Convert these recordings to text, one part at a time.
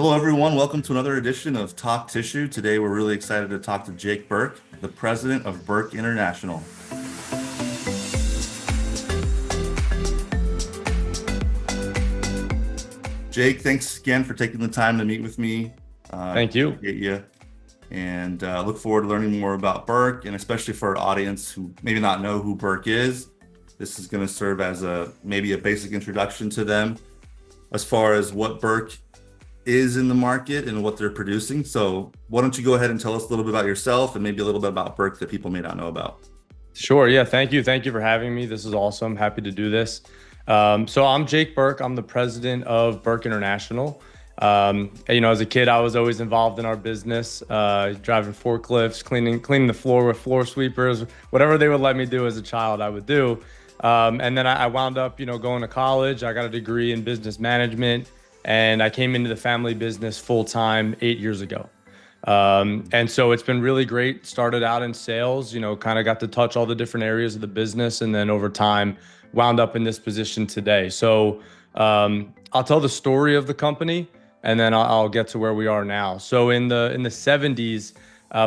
Hello, everyone. Welcome to another edition of Talk Tissue. Today, we're really excited to talk to Jake Berk, the president of Berk International. Jake, thanks again for taking the time to meet with me. Thank you. Appreciate you, and look forward to learning more about Berk, and especially for our audience who maybe not know who Berk is. This is going to serve as maybe a basic introduction to them as far as what Berk is in the market and what they're producing. So why don't you go ahead and tell us a little bit about yourself and maybe a little bit about Berk that people may not know about. Sure. Yeah. Thank you. Thank you for having me. This is awesome. Happy to do this. So I'm Jake Berk. I'm the president of Berk International. As a kid, I was always involved in our business, driving forklifts, cleaning the floor with floor sweepers, whatever they would let me do as a child, I would do. And then I wound up, going to college. I got a degree in business management, and I came into the family business full time 8 years ago. And so it's been really great. Started out in sales, kind of got to touch all the different areas of the business, and then over time wound up in this position today. So I'll tell the story of the company, and then I'll get to where we are now. So in the 70s,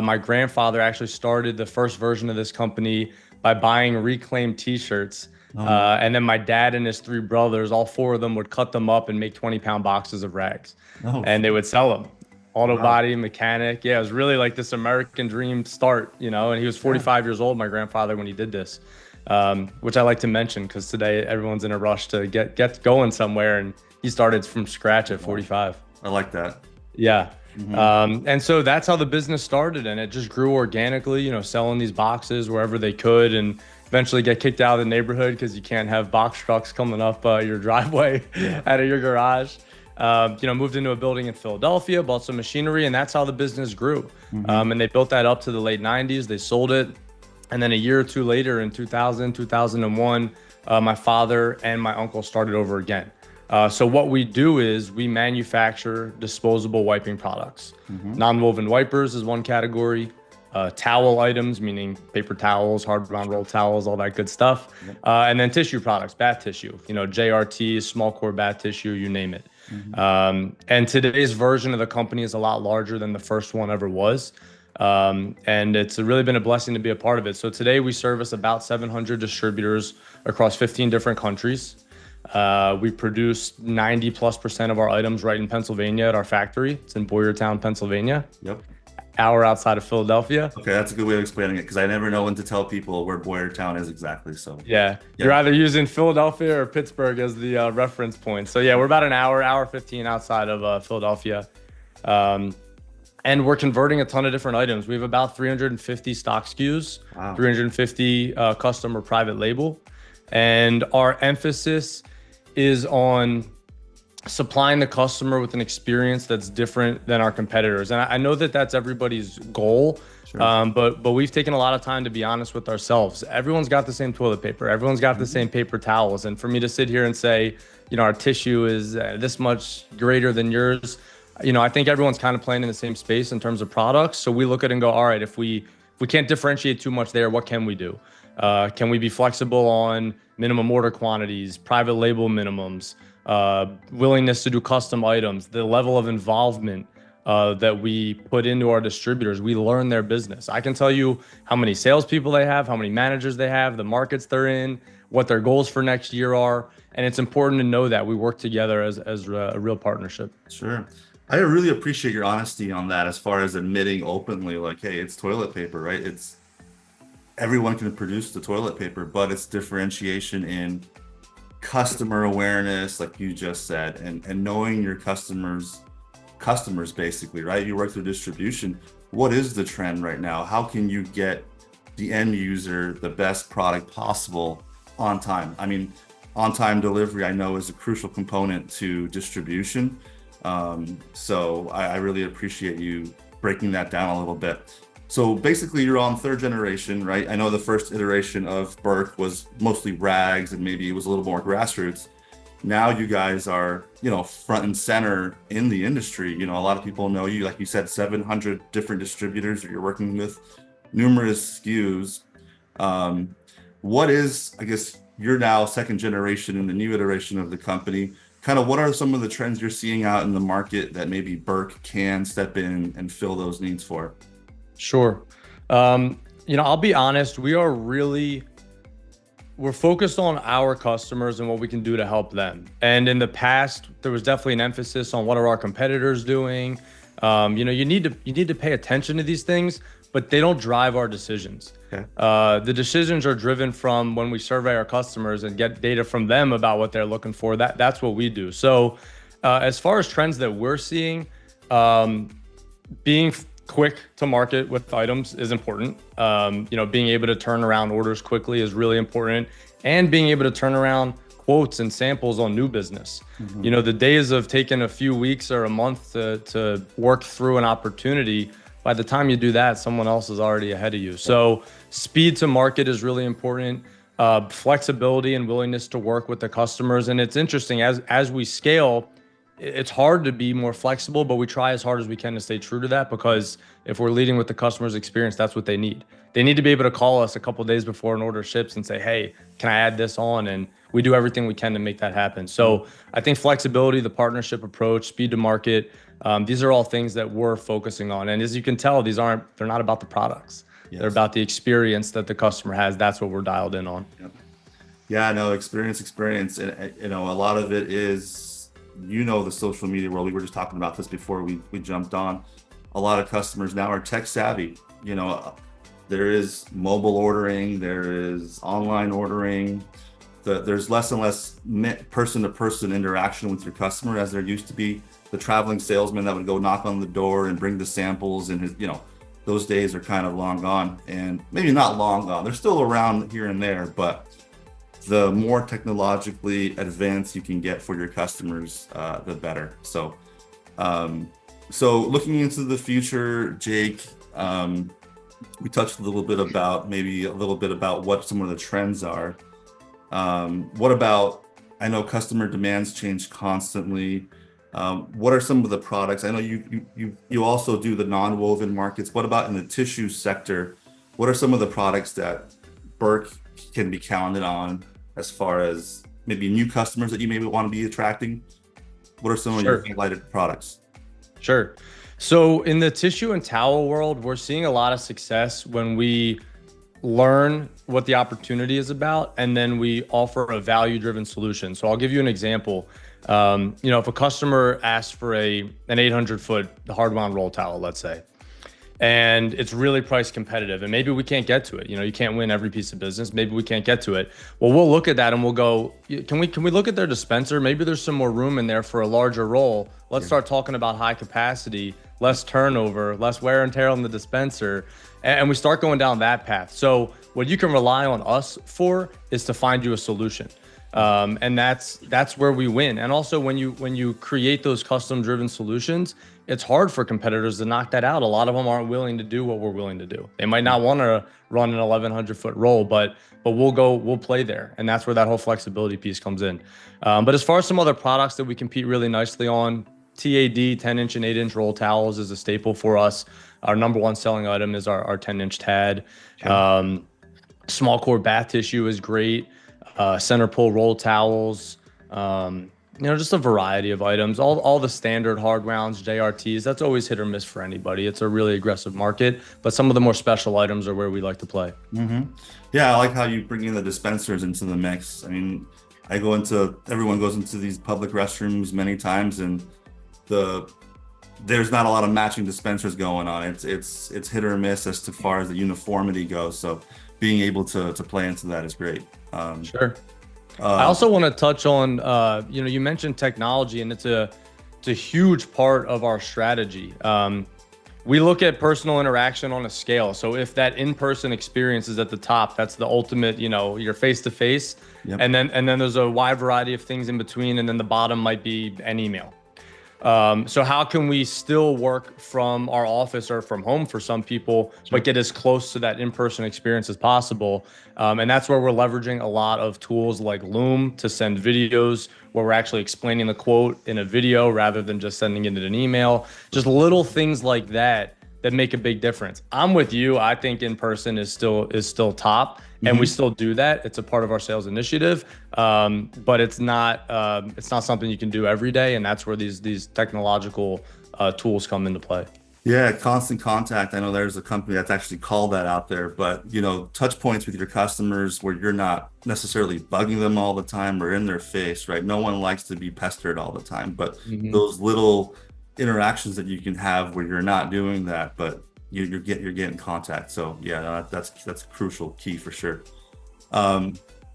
my grandfather actually started the first version of this company by buying reclaimed T-shirts. And then my dad and his three brothers, all four of them, would cut them up and make 20-pound boxes of rags. And they would sell them. Auto body, mechanic. Yeah, it was really like this American dream start, and he was 45 years old, my grandfather, when he did this, which I like to mention because today everyone's in a rush to get going somewhere, and he started from scratch at 45. I like that. Yeah. And so that's how the business started, and it just grew organically, selling these boxes wherever they could, and eventually get kicked out of the neighborhood because you can't have box trucks coming up your driveway out of your garage. Moved into a building in Philadelphia, bought some machinery, and that's how the business grew. And they built that up to the late 90s. They sold it. And then a year or two later in 2000, 2001, my father and my uncle started over again. So what we do is we manufacture disposable wiping products. Non-woven wipers is one category. Towel items, meaning paper towels, hard-bound roll towels, all that good stuff. And then tissue products, bath tissue, JRT, small core bath tissue, you name it. And today's version of the company is a lot larger than the first one ever was. And it's really been a blessing to be a part of it. So today we service about 700 distributors across 15 different countries. We produce 90+% of our items right in Pennsylvania at our factory. It's in Boyertown, Pennsylvania. Hour outside of Philadelphia. Okay, that's a good way of explaining it because I never know when to tell people where Boyertown is exactly. So you're either using Philadelphia or Pittsburgh as the reference point. So we're about an hour 15 outside of Philadelphia. And we're converting a ton of different items. We have about 350 stock SKUs, 350 custom or private label. And our emphasis is on supplying the customer with an experience that's different than our competitors. And I know that that's everybody's goal, but we've taken a lot of time to be honest with ourselves. Everyone's got the same toilet paper. Everyone's got the same paper towels. And for me to sit here and say, our tissue is this much greater than yours, I think everyone's kind of playing in the same space in terms of products. So we look at it and go, all right, if we can't differentiate too much there, what can we do? Can we be flexible on minimum order quantities, private label minimums, willingness to do custom items, the level of involvement that we put into our distributors? We learn their business. I can tell you how many salespeople they have, how many managers they have, the markets they're in, what their goals for next year are. And it's important to know that we work together as a real partnership. Sure. I really appreciate your honesty on that as far as admitting openly, like, hey, it's toilet paper, right? Everyone can produce the toilet paper, but it's differentiation in customer awareness, like you just said, and knowing your customers basically, right? You work through distribution. What is the trend right now? How can you get the end user the best product possible on time? I mean, on-time delivery, I know, is a crucial component to distribution. So I really appreciate you breaking that down a little bit. So basically you're on third generation, right? I know the first iteration of Berk was mostly rags and maybe it was a little more grassroots. Now you guys are, front and center in the industry. A lot of people know you, like you said, 700 different distributors that you're working with, numerous SKUs. What is, I guess, you're now second generation in the new iteration of the company. kind of what are some of the trends you're seeing out in the market that maybe Berk can step in and fill those needs for? Sure. I'll be honest, we're focused on our customers and what we can do to help them. And in the past, there was definitely an emphasis on what are our competitors doing. You need to pay attention to these things, but they don't drive our decisions. Okay. The decisions are driven from when we survey our customers and get data from them about what they're looking for. That's what we do. So as far as trends that we're seeing, being quick to market with items is important. Being able to turn around orders quickly is really important, and being able to turn around quotes and samples on new business. Mm-hmm. The days of taking a few weeks or a month to work through an opportunity, by the time you do that, someone else is already ahead of you. So speed to market is really important. Flexibility and willingness to work with the customers. And it's interesting, as we scale, it's hard to be more flexible, but we try as hard as we can to stay true to that, because if we're leading with the customer's experience, that's what they need. They need to be able to call us a couple of days before an order ships and say, hey, can I add this on? And we do everything we can to make that happen. So I think flexibility, the partnership approach, speed to market, these are all things that we're focusing on. And as you can tell, they're not about the products. Yes. They're about the experience that the customer has. That's what we're dialed in on. Yep. Yeah, no, experience. And, a lot of it is, the social media world. We were just talking about this before we jumped on. A lot of customers now are tech savvy. There is mobile ordering, there is online ordering. There's less and less person-to-person interaction with your customer as there used to be. The traveling salesman that would go knock on the door and bring the samples, and those days are kind of long gone, and maybe not long gone. They're still around here and there, but the more technologically advanced you can get for your customers, the better. So looking into the future, Jake, we touched a little bit about what some of the trends are. What about, I know customer demands change constantly. What are some of the products? I know you also do the non-woven markets. What about in the tissue sector? What are some of the products that Berk can be counted on as far as maybe new customers that you maybe want to be attracting? What are some of your highlighted products? Sure. So in the tissue and towel world, we're seeing a lot of success when we learn what the opportunity is about, and then we offer a value-driven solution. So I'll give you an example. If a customer asks for an 800-foot hard-wound roll towel, let's say, and it's really price competitive, and maybe we can't get to it. You can't win every piece of business. Maybe we can't get to it. Well, we'll look at that and we'll go, can we look at their dispenser? Maybe there's some more room in there for a larger roll. Let's start talking about high capacity, less turnover, less wear and tear on the dispenser. And we start going down that path. So what you can rely on us for is to find you a solution. And that's where we win. And also when you create those custom driven solutions, it's hard for competitors to knock that out. A lot of them aren't willing to do what we're willing to do. They might not want to run an 1100-foot roll, but we'll play there. And that's where that whole flexibility piece comes in. But as far as some other products that we compete really nicely on, TAD 10-inch and 8-inch roll towels is a staple for us. Our number one selling item is our 10-inch TAD. Okay. Small core bath tissue is great. Center pull roll towels, just a variety of items, all the standard hard rounds, JRTs, that's always hit or miss for anybody. It's a really aggressive market, but some of the more special items are where we like to play. Mm-hmm. Yeah, I like how you bring in the dispensers into the mix. I mean, everyone goes into these public restrooms many times, and there's not a lot of matching dispensers going on. It's hit or miss as far as the uniformity goes. So being able to play into that is great. Sure. I also want to touch on, you mentioned technology, and it's a huge part of our strategy. We look at personal interaction on a scale. So if that in-person experience is at the top, that's the ultimate, you're face-to-face. Yep. And then there's a wide variety of things in between. And then the bottom might be an email. So how can we still work from our office or from home for some people, but get as close to that in-person experience as possible? And that's where we're leveraging a lot of tools like Loom to send videos where we're actually explaining the quote in a video rather than just sending it in an email. Just little things like that that make a big difference. I'm with you. I think in person is still top, and we still do that. It's a part of our sales initiative, but it's not something you can do every day, and that's where these technological tools come into play. Yeah, constant contact. I know there's a company that's actually called that out there, but touch points with your customers where you're not necessarily bugging them all the time or in their face, right? No one likes to be pestered all the time, but those little interactions that you can have where you're not doing that, but you're getting contact. So yeah, no, that's a crucial key for sure.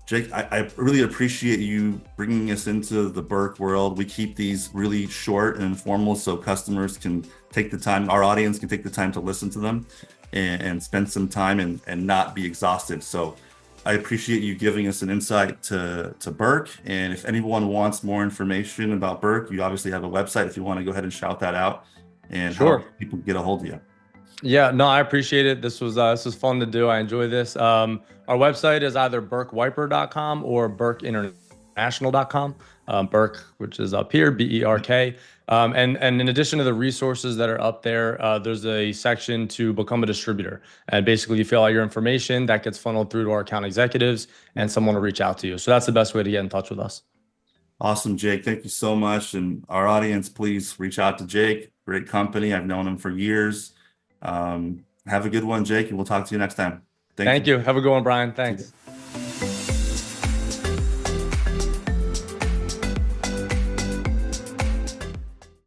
Jake, I really appreciate you bringing us into the Berk world. We keep these really short and informal so customers can take the time, our audience can take the time to listen to them and spend some time and not be exhausted. So I appreciate you giving us an insight to Berk. And if anyone wants more information about Berk, you obviously have a website if you want to go ahead and shout that out and Sure. how people get a hold of you. Yeah, no, I appreciate it. This was fun to do. I enjoy this. Our website is either berkwiper.com or berkinternational.com. Berk, which is up here, BERK. And in addition to the resources that are up there, there's a section to become a distributor. And basically you fill out your information that gets funneled through to our account executives and someone will reach out to you. So that's the best way to get in touch with us. Awesome, Jake. Thank you so much. And our audience, please reach out to Jake. Great company. I've known him for years. Have a good one, Jake, and we'll talk to you next time. Thank you. Have a good one, Brian. Thanks.